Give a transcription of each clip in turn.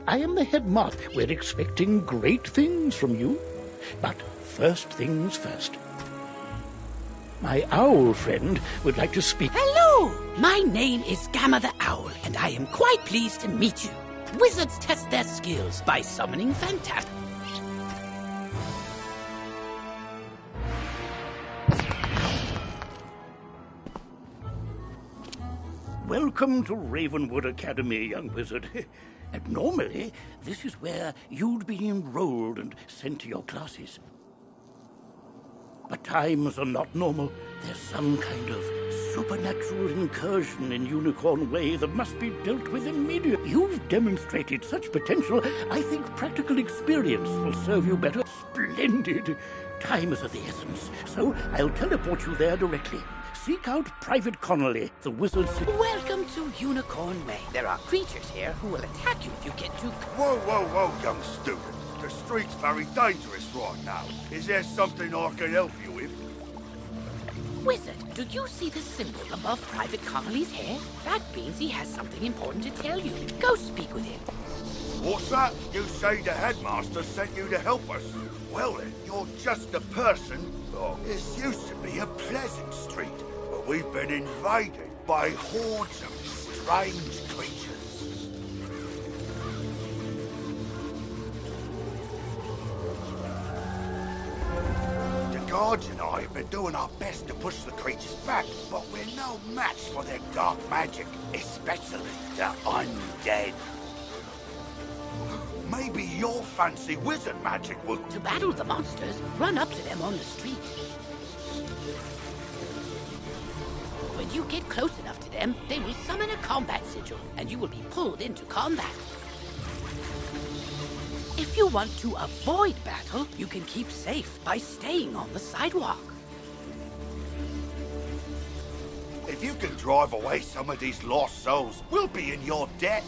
I am the headmaster. We're expecting great things from you. But first things first. My owl friend would like to speak. Hello! My name is Gamma the Owl, and I am quite pleased to meet you. Wizards test their skills by summoning fantastic... Welcome to Ravenwood Academy, young wizard. And normally, this is where you'd be enrolled and sent to your classes. But times are not normal. There's some kind of supernatural incursion in Unicorn Way that must be dealt with immediately. You've demonstrated such potential, I think practical experience will serve you better. Splendid! Time is of the essence, so I'll teleport you there directly. Seek out Private Connolly, the wizard... Welcome to Unicorn Way. There are creatures here who will attack you if you get too... Whoa, young student. The street's very dangerous right now. Is there something I can help you with? Wizard, do you see the symbol above Private Connolly's hair? That means he has something important to tell you. Go speak with him. What's that? You say the headmaster sent you to help us? Well then, you're just the person... Oh, this used to be a pleasant street, but we've been invaded by hordes of strange creatures. The guards and I have been doing our best to push the creatures back, but we're no match for their dark magic, especially the undead. Maybe your fancy wizard magic will... To battle the monsters, run up to them on the street. When you get close enough to them, they will summon a combat sigil, and you will be pulled into combat. If you want to avoid battle, you can keep safe by staying on the sidewalk. If you can drive away some of these lost souls, we'll be in your debt.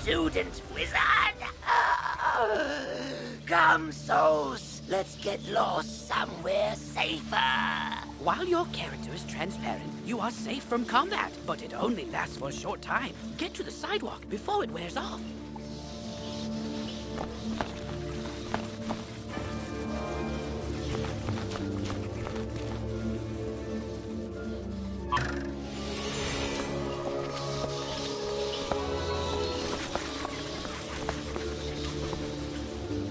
Student wizard! Come, souls! Let's get lost somewhere safer! While your character is transparent, you are safe from combat, but it only lasts for a short time. Get to the sidewalk before it wears off.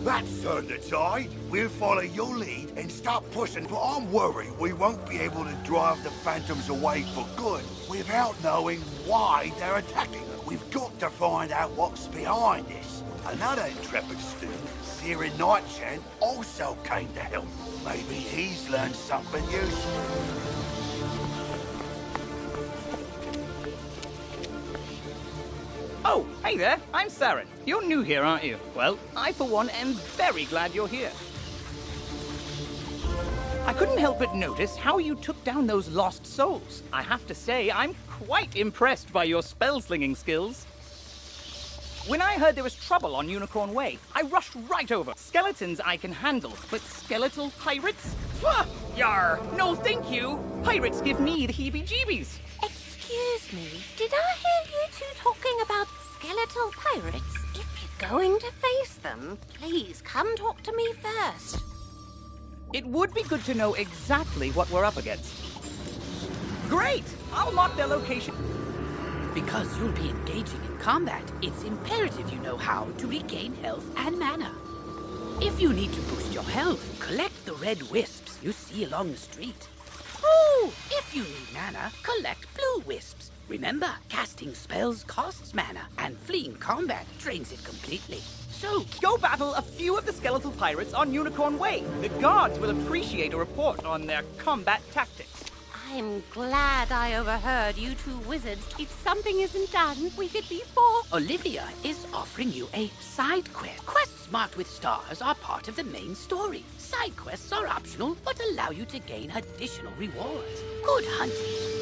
That's turned the tide. We'll follow your lead and start pushing, but I'm worried we won't be able to drive the phantoms away for good without knowing why they're attacking us. We've got to find out what's behind this. Another intrepid student, Siren Nightchan, also came to help. Maybe he's learned something useful. Oh, hey there, I'm Saren. You're new here, aren't you? Well, I for one am very glad you're here. I couldn't help but notice how you took down those lost souls. I have to say, I'm quite impressed by your spell-slinging skills. When I heard there was trouble on Unicorn Way, I rushed right over. Skeletons I can handle, but skeletal pirates? Yar! No thank you! Pirates give me the heebie-jeebies! Excuse me, did I hear you two talking about skeletal pirates? If you're going to face them, please come talk to me first. It would be good to know exactly what we're up against. Great! I'll mark their location. Because you'll be engaging in combat, it's imperative you know how to regain health and mana. If you need to boost your health, collect the red wisps you see along the street. Oh, if you need mana, collect blue wisps. Remember, casting spells costs mana, and fleeing combat drains it completely. So, go battle a few of the skeletal pirates on Unicorn Way. The guards will appreciate a report on their combat tactics. I'm glad I overheard you two wizards. If something isn't done, we could be for... Olivia is offering you a side quest. Quests marked with stars are part of the main story. Side quests are optional, but allow you to gain additional rewards. Good hunting.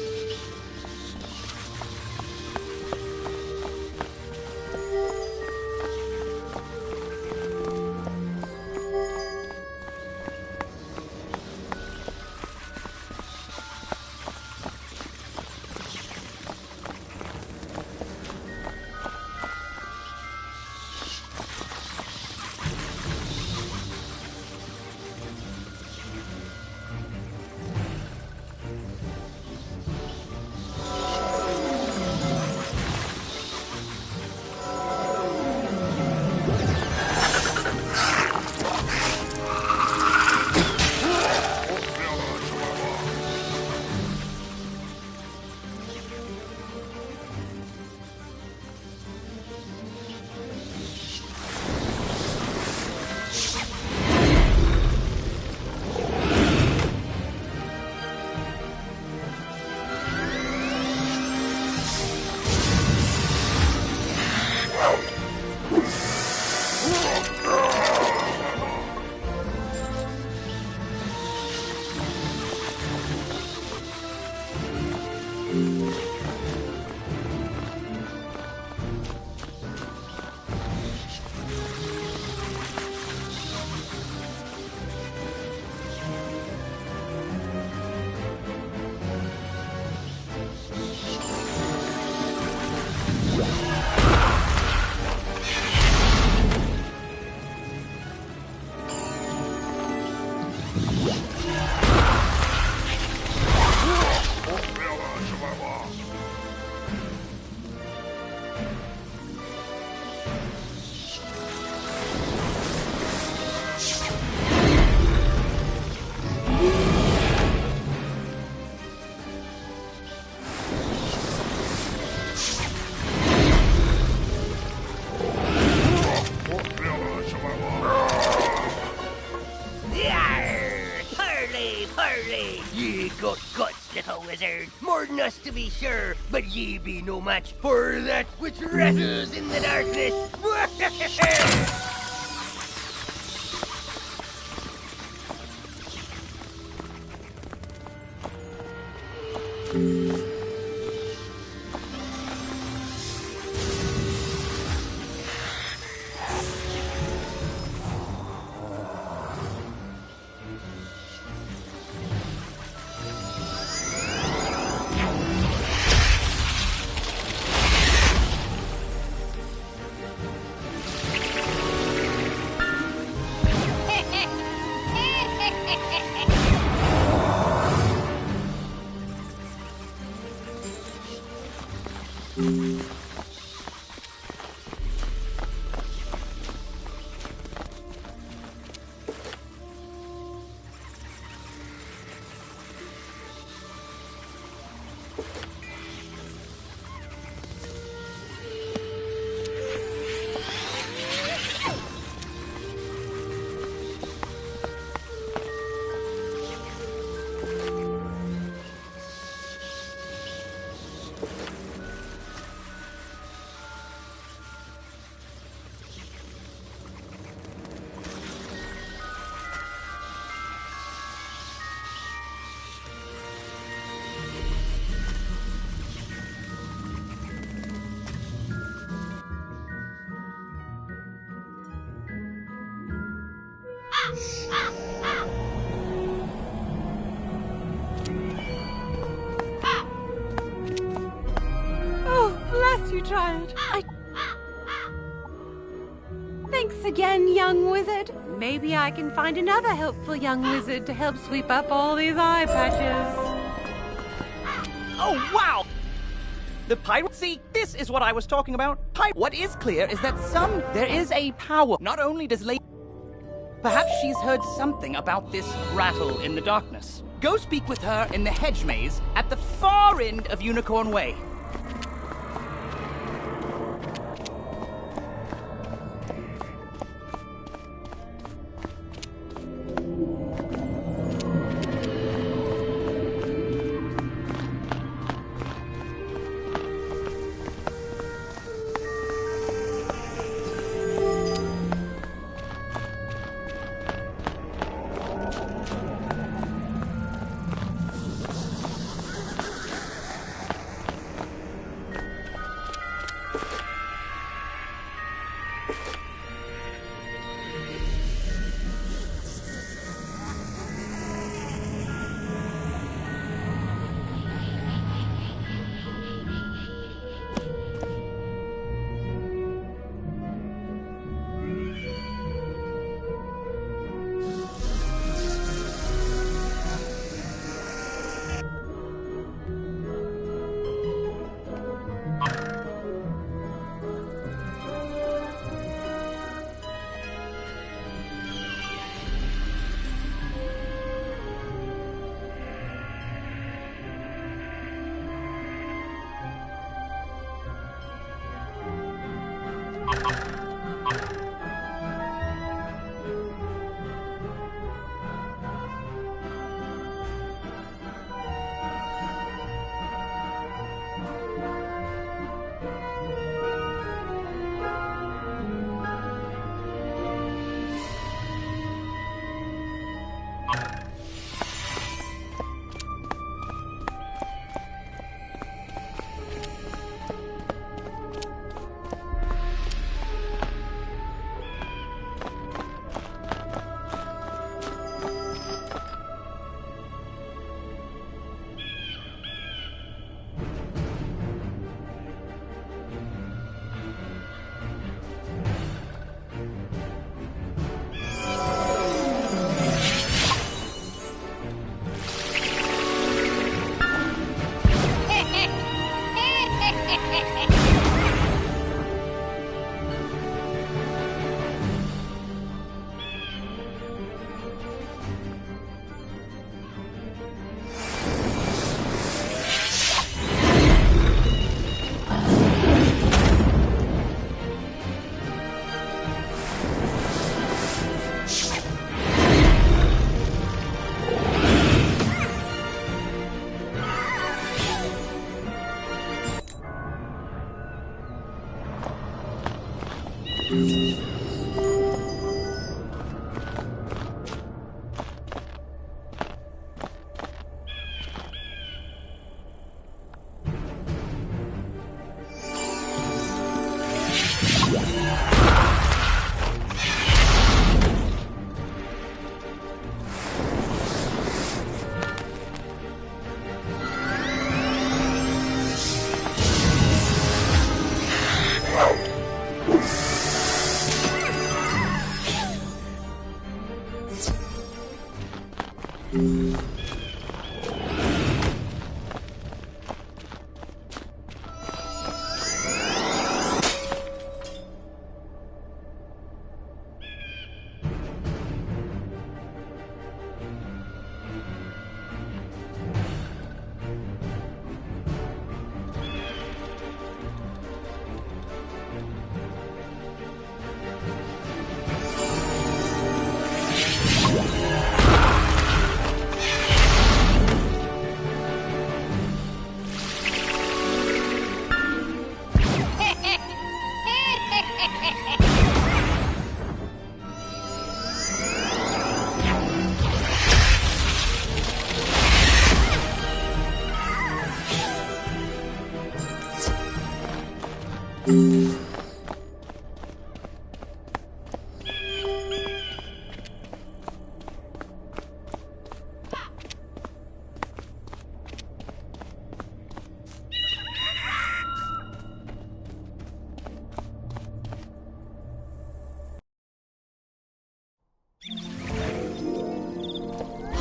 More than us to be sure, but ye be no match for that which rattles in the darkness. Oh, bless you, child. Thanks again, young wizard. Maybe I can find another helpful young wizard to help sweep up all these eye patches. Oh, wow! The pirate... See, this is what I was talking about. What is clear is that there is a power. Not only does Lady... Perhaps she's heard something about this rattle in the darkness. Go speak with her in the hedge maze at the far end of Unicorn Way.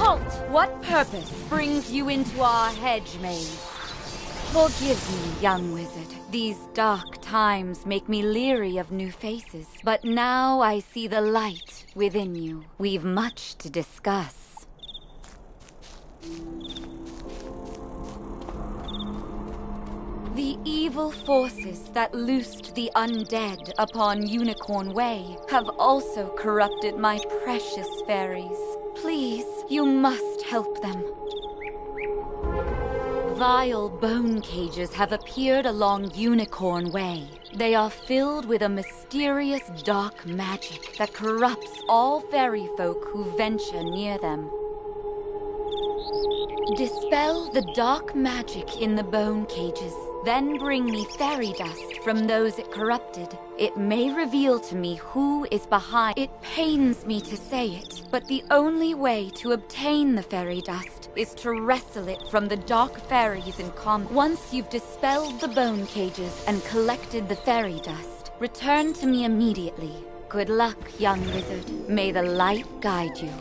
Halt! What purpose brings you into our hedge maze? Forgive me, young wizard. These dark times make me leery of new faces. But now I see the light within you. We've much to discuss. The evil forces that loosed the undead upon Unicorn Way have also corrupted my precious fairies. Please, you must help them. Vile bone cages have appeared along Unicorn Way. They are filled with a mysterious dark magic that corrupts all fairy folk who venture near them. Dispel the dark magic in the bone cages, then bring me fairy dust from those it corrupted. It may reveal to me who is behind. It pains me to say it, but the only way to obtain the fairy dust is to wrestle it from the dark fairies in combat. Once you've dispelled the bone cages and collected the fairy dust, return to me immediately. Good luck, young wizard. May the light guide you.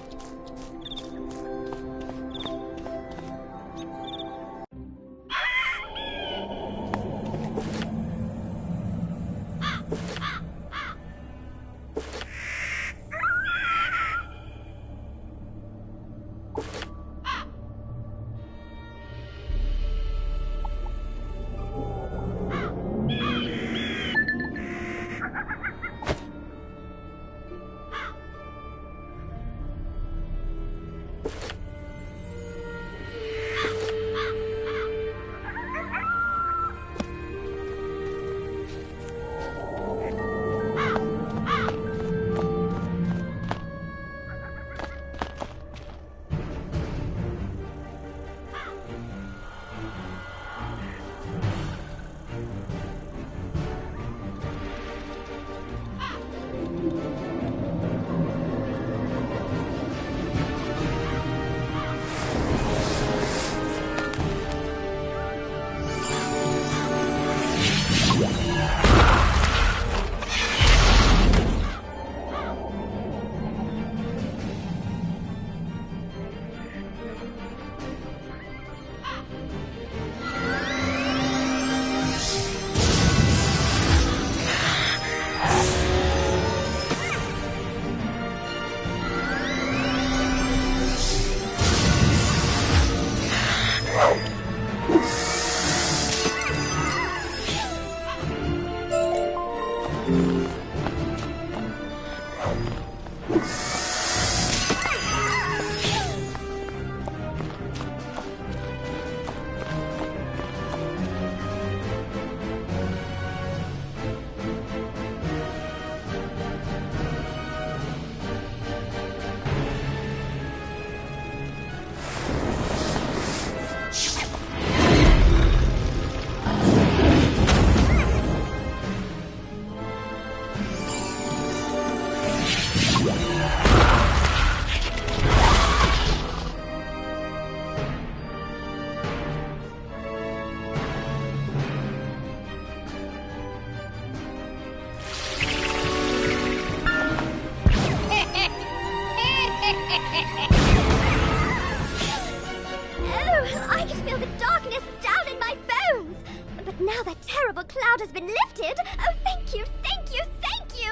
cloud has been lifted. Oh, thank you, thank you, thank you!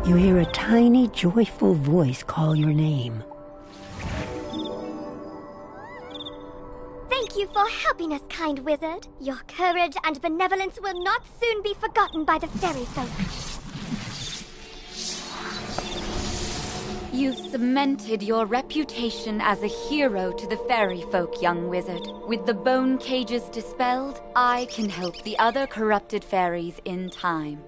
You hear a tiny, joyful voice call your name. Thank you for helping happiness, kind wizard. Your courage and benevolence will not soon be forgotten by the fairy folk. You've cemented your reputation as a hero to the fairy folk, young wizard. With the bone cages dispelled, I can help the other corrupted fairies in time.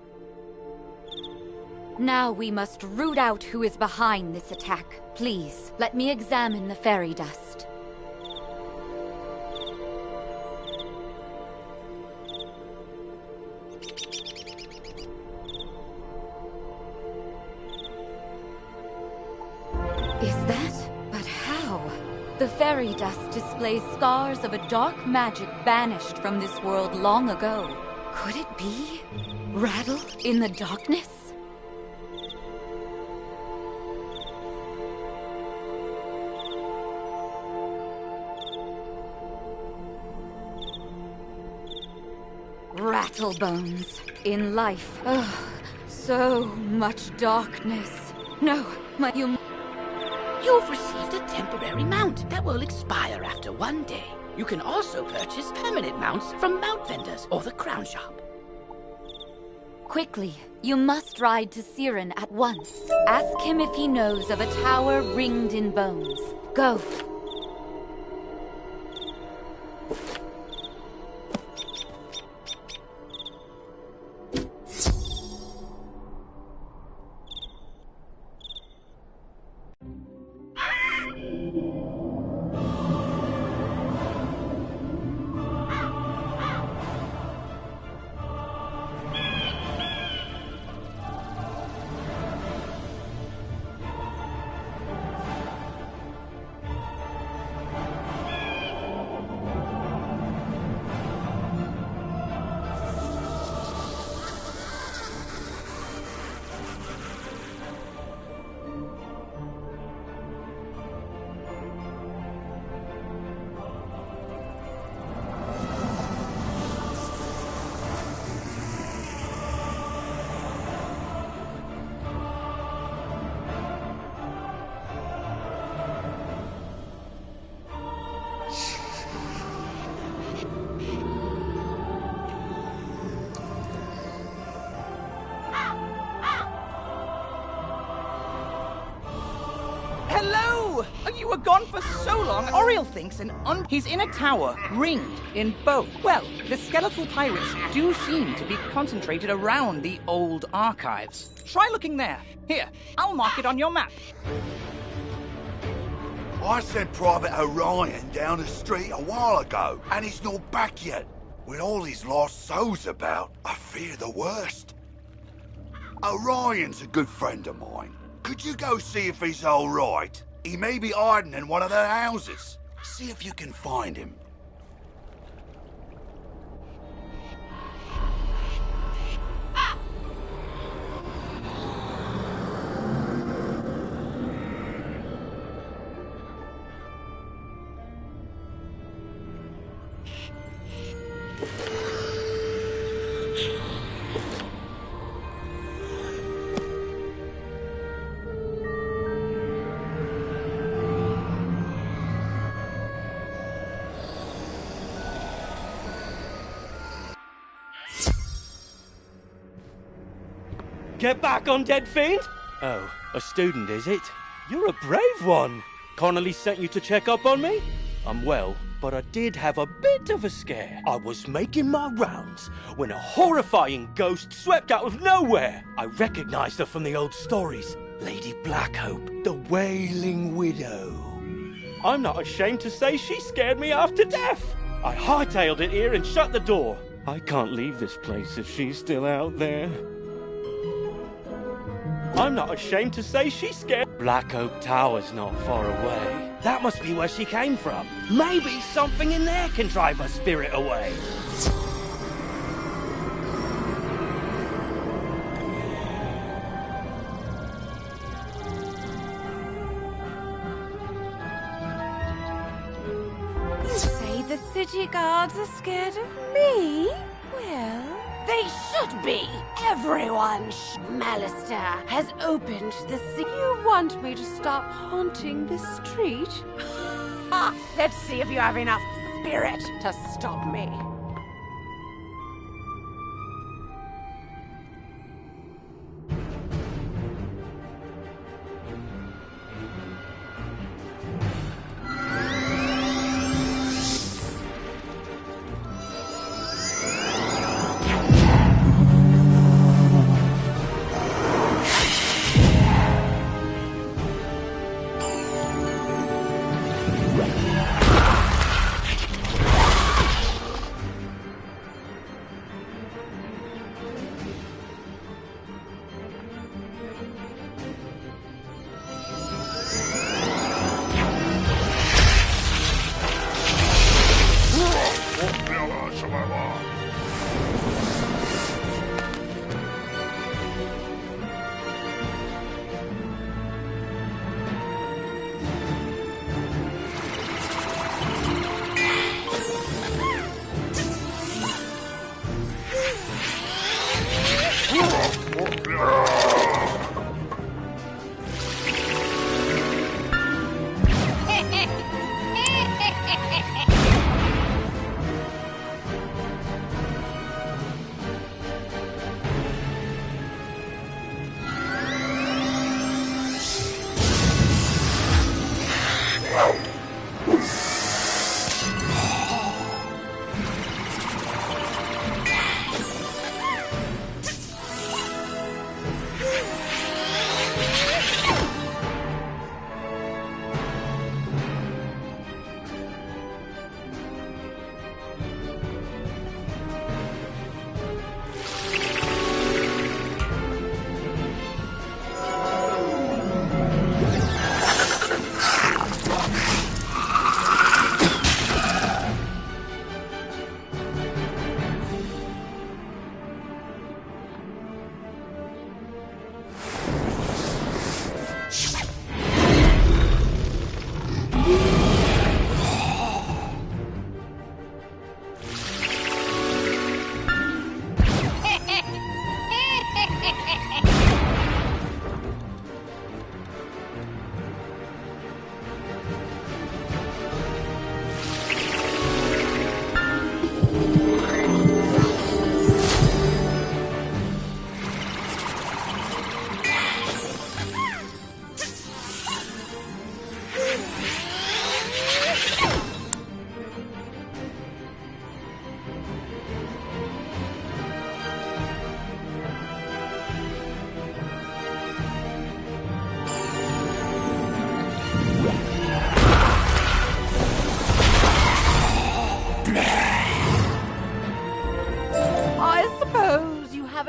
Now we must root out who is behind this attack. Please, let me examine the fairy dust. Is that? But how? The fairy dust displays scars of a dark magic banished from this world long ago. Could it be? Rattle in the darkness? Rattlebones. In life, so much darkness. No, You've received a temporary mount that will expire after 1 day. You can also purchase permanent mounts from mount vendors or the crown shop. Quickly, you must ride to Siren at once. Ask him if he knows of a tower ringed in bones. Go. Hello! You were gone for so long, Oriel thinks he's in a tower, ringed in bone. Well, the skeletal pirates do seem to be concentrated around the old archives. Try looking there. Here, I'll mark it on your map. I sent Private Orion down the street a while ago, and he's not back yet. With all these lost souls about, I fear the worst. Orion's a good friend of mine. Could you go see if he's all right? He may be hiding in one of their houses. See if you can find him. Get back, undead fiend! Oh, a student, is it? You're a brave one. Connolly sent you to check up on me? I'm well, but I did have a bit of a scare. I was making my rounds when a horrifying ghost swept out of nowhere. I recognized her from the old stories. Lady Blackhope, the Wailing Widow. I'm not ashamed to say she scared me half to death. I hightailed it here and shut the door. I can't leave this place if she's still out there. I'm not ashamed to say she scared. Black Oak Tower's not far away. That must be where she came from. Maybe something in there can drive her spirit away. You say the city guards are scared of me? Well, they should be. Everyone. Malister has opened the city. You want me to stop haunting this street? Let's see if you have enough spirit to stop me.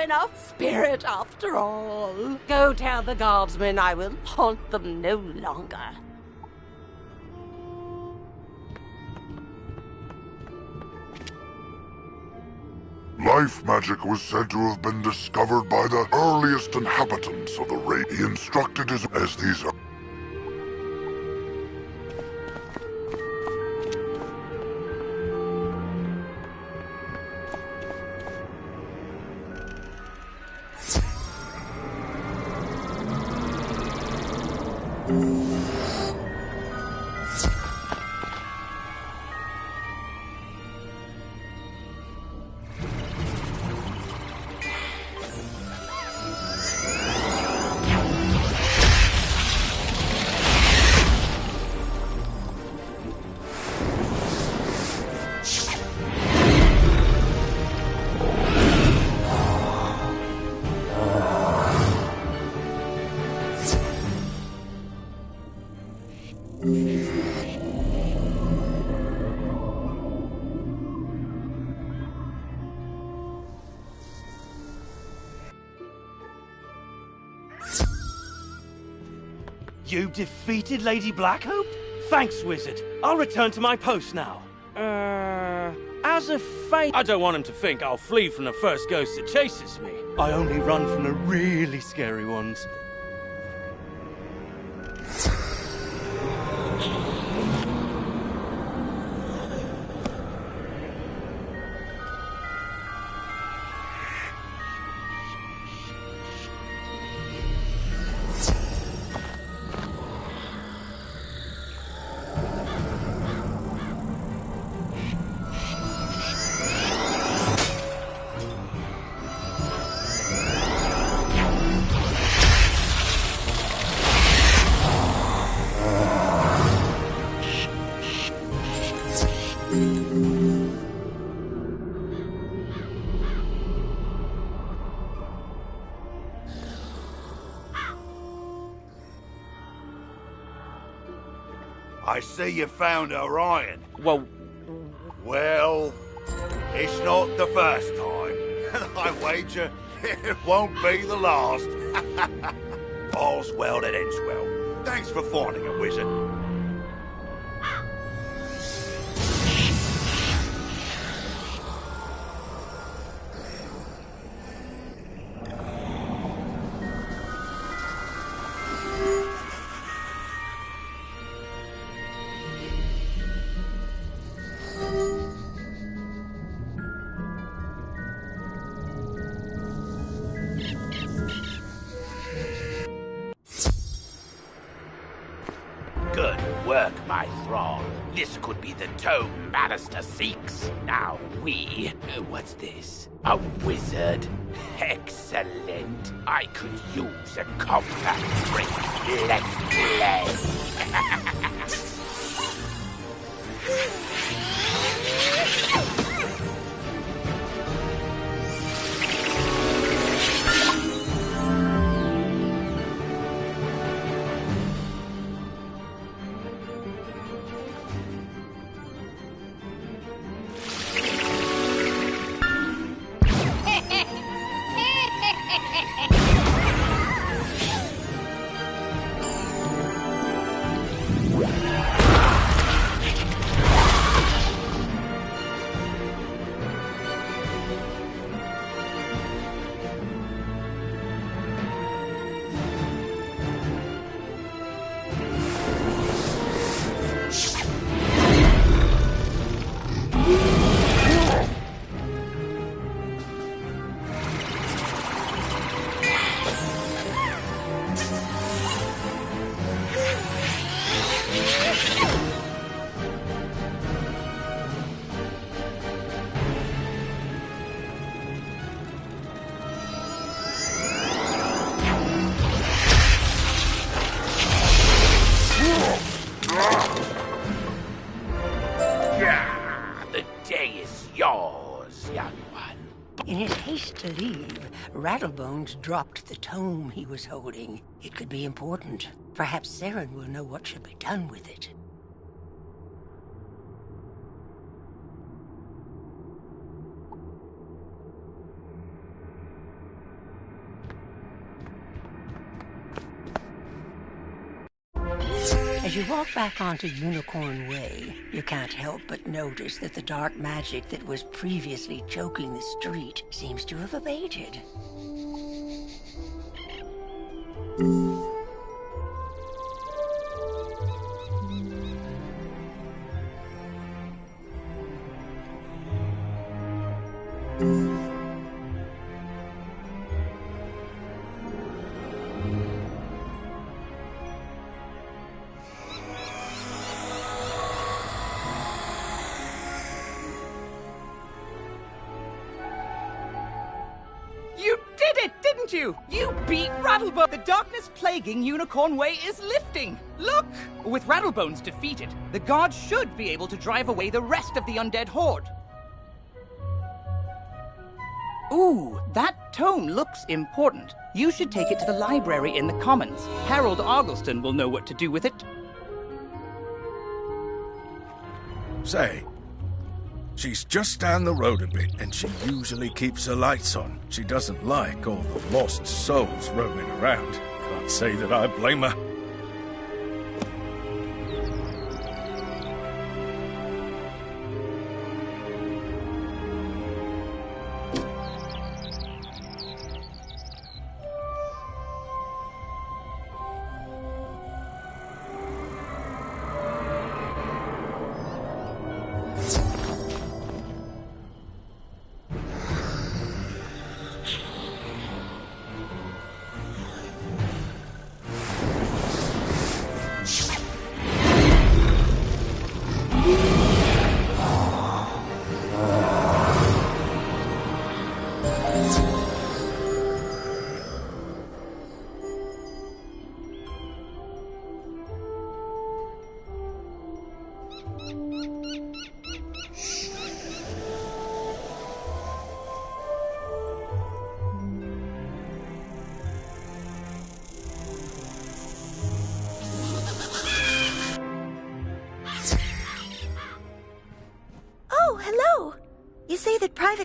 Enough spirit after all. Go tell the guardsmen I will haunt them no longer. Life magic was said to have been discovered by the earliest inhabitants of the race. He instructed his as these are. You defeated Lady Blackhope? Thanks, wizard. I'll return to my post now. As a favor... I don't want him to think I'll flee from the first ghost that chases me. I only run from the really scary ones. I see you found Orion. Well... Well, it's not the first time. I wager it won't be the last. All's well that ends well. Thanks for finding a wizard. Good work, my thrall. This could be the tome Magister seeks. Now what's this? A wizard? Excellent. I could use a combat trick. Let's play. The day is yours, young one. In his haste to leave, Rattlebones dropped the tome he was holding. It could be important. Perhaps Saren will know what should be done with it. As you walk back onto Unicorn Way, you can't help but notice that the dark magic that was previously choking the street seems to have abated. You did it, didn't you? You beat Rattlebone! The darkness plaguing Unicorn Way is lifting! Look! With Rattlebones defeated, the gods should be able to drive away the rest of the undead horde. Ooh, that tome looks important. You should take it to the library in the Commons. Harold Argleston will know what to do with it. Say, she's just down the road a bit, and she usually keeps her lights on. She doesn't like all the lost souls roaming around. Can't say that I blame her.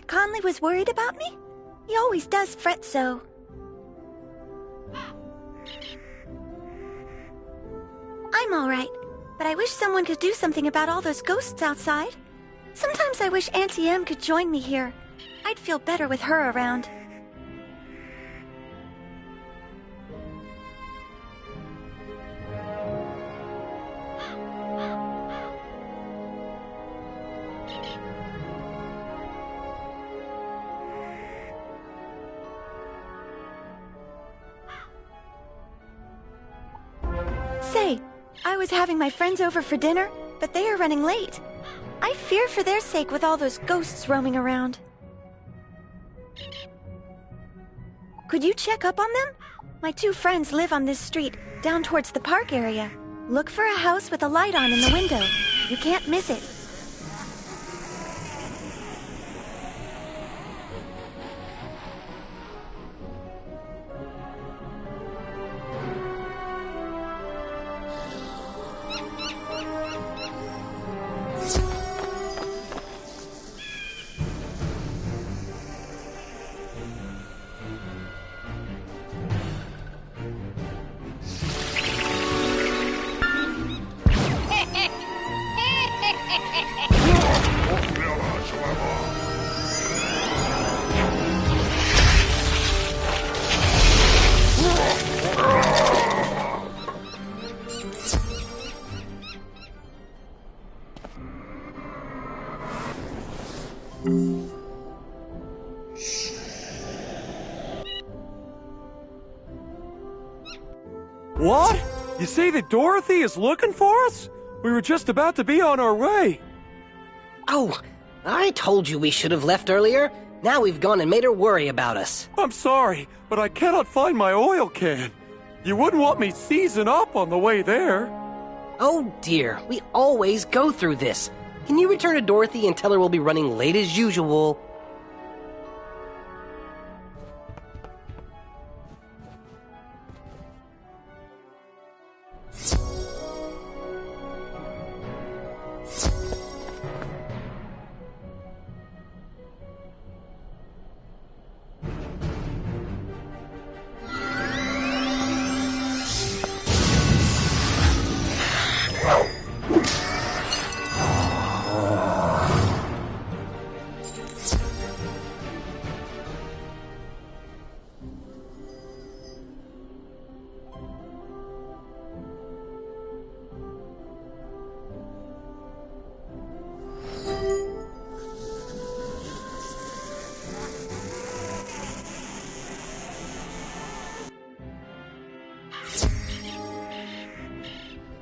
Conley was worried about me? He always does fret so. I'm all right, but I wish someone could do something about all those ghosts outside. Sometimes I wish Auntie Em could join me here. I'd feel better with her around. Say, I was having my friends over for dinner, but they are running late. I fear for their sake with all those ghosts roaming around. Could you check up on them? My two friends live on this street, down towards the park area. Look for a house with a light on in the window. You can't miss it. What? You say that Dorothy is looking for us? We were just about to be on our way. Oh, I told you we should have left earlier. Now we've gone and made her worry about us. I'm sorry, but I cannot find my oil can. You wouldn't want me seizing up on the way there. Oh dear, we always go through this. Can you return to Dorothy and tell her we'll be running late as usual?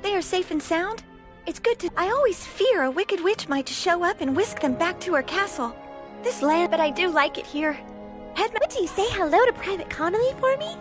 They are safe and sound? It's good to... I always fear a wicked witch might show up and whisk them back to her castle. This land, but I do like it here. Would you say hello to Private Connolly for me?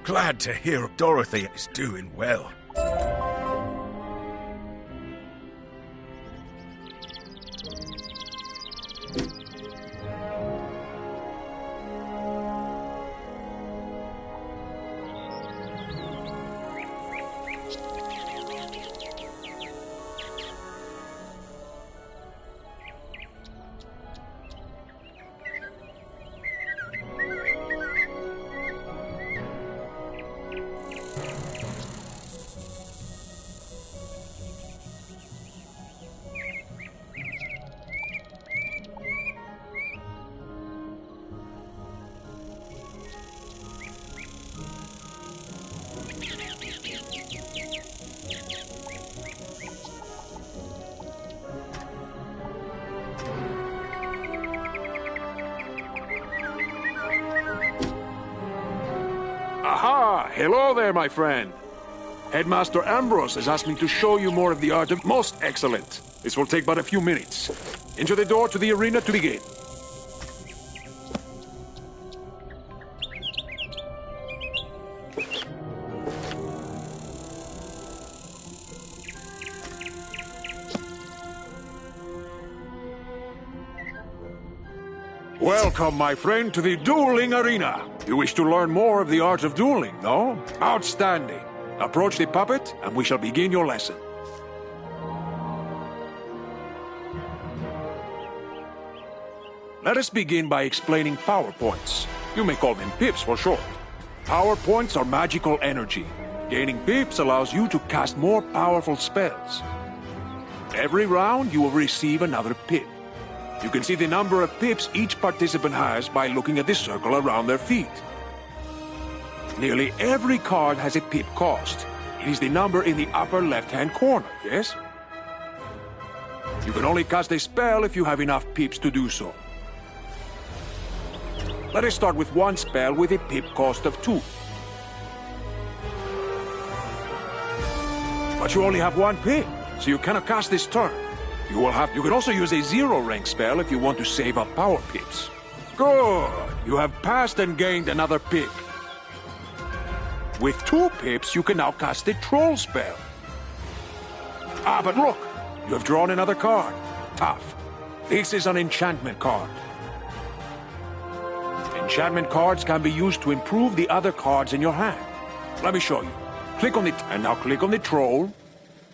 Glad to hear Dorothy is doing well. Hello there, my friend. Headmaster Ambrose has asked me to show you more of the art of most excellent. This will take but a few minutes. Enter the door to the arena to begin. Welcome, my friend, to the dueling arena. You wish to learn more of the art of dueling, no? Outstanding. Approach the puppet, and we shall begin your lesson. Let us begin by explaining power points. You may call them pips for short. Power points are magical energy. Gaining pips allows you to cast more powerful spells. Every round, you will receive another pip. You can see the number of pips each participant has by looking at the circle around their feet. Nearly every card has a pip cost. It is the number in the upper left-hand corner, yes? You can only cast a spell if you have enough pips to do so. Let us start with one spell with a pip cost of 2. But you only have 1 pip, so you cannot cast this turn. You can also use a 0 rank spell if you want to save up power pips. Good! You have passed and gained another pip. With 2 pips, you can now cast a troll spell. Ah, but look! You have drawn another card. Tough. This is an enchantment card. Enchantment cards can be used to improve the other cards in your hand. Let me show you. Click on it, and now click on the troll.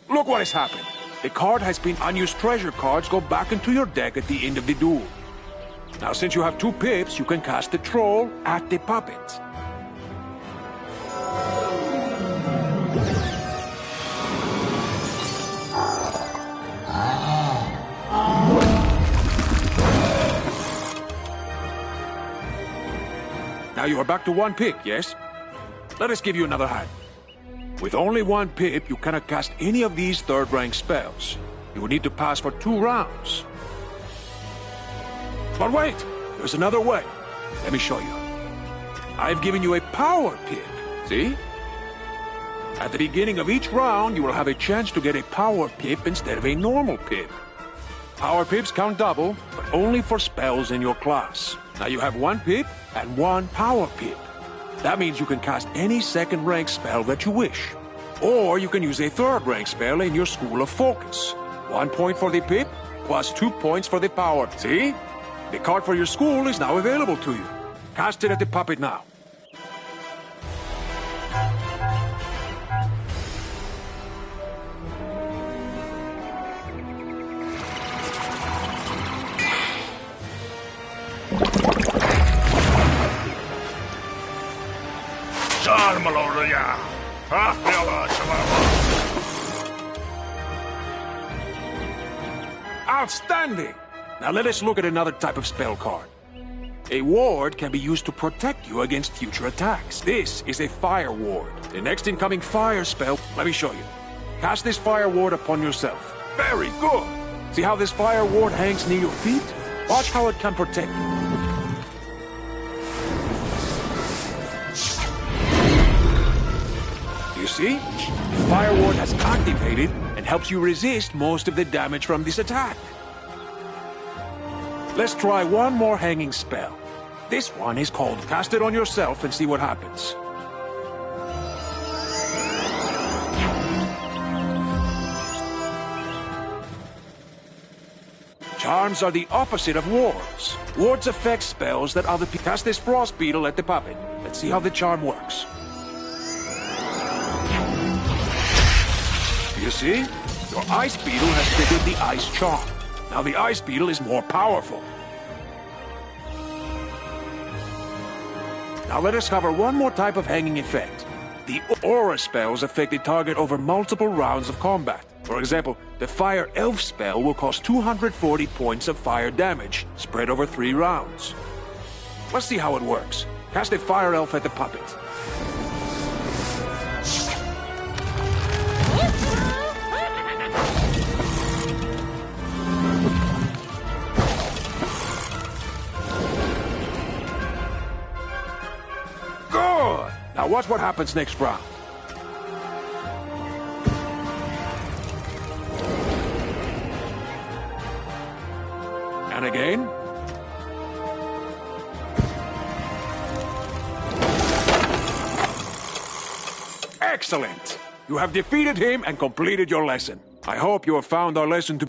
Look what has happened. The card has been unused treasure cards go back into your deck at the end of the duel. Now, since you have 2 pips, you can cast the troll at the puppet. Now you are back to 1 pip, yes? Let us give you another hand. With only 1 pip, you cannot cast any of these 3rd rank spells. You will need to pass for 2 rounds. But wait, there's another way. Let me show you. I've given you a power pip, see? At the beginning of each round, you will have a chance to get a power pip instead of a normal pip. Power pips count double, but only for spells in your class. Now you have 1 pip and 1 power pip. That means you can cast any 2nd rank spell that you wish. Or you can use a 3rd rank spell in your School of Focus. 1 point for the pip, plus 2 points for the power. See? The card for your school is now available to you. Cast it at the puppet now. Outstanding! Now let us look at another type of spell card. A ward can be used to protect you against future attacks. This is a fire ward. The next incoming fire spell, let me show you. Cast this fire ward upon yourself. Very good! See how this fire ward hangs near your feet? Watch how it can protect you. You see? The fire ward has activated and helps you resist most of the damage from this attack. Let's try one more hanging spell. This one is called Cast It on Yourself and see what happens. Charms are the opposite of wards. Wards affect spells that other people... Cast this frost beetle at the puppet. Let's see how the charm works. You see? Your ice beetle has triggered the ice charm. Now the ice beetle is more powerful. Now let us cover one more type of hanging effect. The aura spells affect the target over multiple rounds of combat. For example, the Fire Elf spell will cost 240 points of fire damage, spread over 3 rounds. Let's see how it works. Cast a Fire Elf at the puppet. Good! Now watch what happens next round. And again. Excellent! You have defeated him and completed your lesson. I hope you have found our lesson to...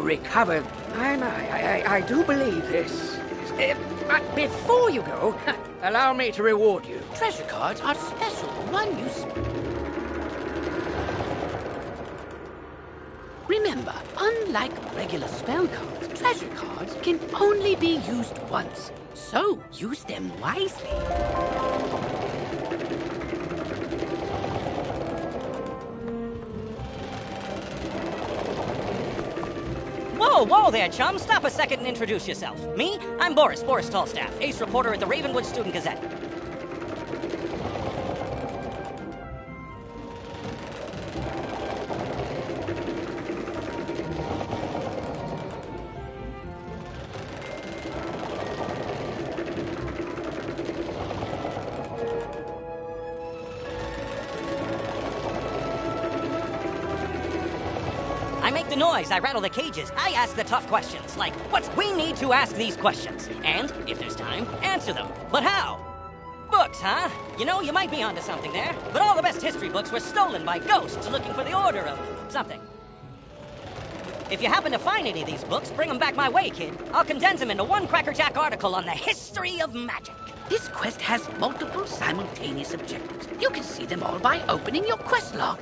Recovered. I do believe this. But before you go, allow me to reward you. Treasure cards are special. One you... Remember, unlike regular spell cards, treasure cards can only be used once. So, use them wisely. Whoa there, chum. Stop a second and introduce yourself. Me? I'm Boris Tallstaff, ace reporter at the Ravenwood Student Gazette. I make the noise, I rattle the cages, I ask the tough questions, like, we need to ask these questions, and, if there's time, answer them. But how? Books, huh? You know, you might be onto something there, but all the best history books were stolen by ghosts looking for the order of something. If you happen to find any of these books, bring them back my way, kid. I'll condense them into one crackerjack article on the history of magic. This quest has multiple simultaneous objectives. You can see them all by opening your quest log.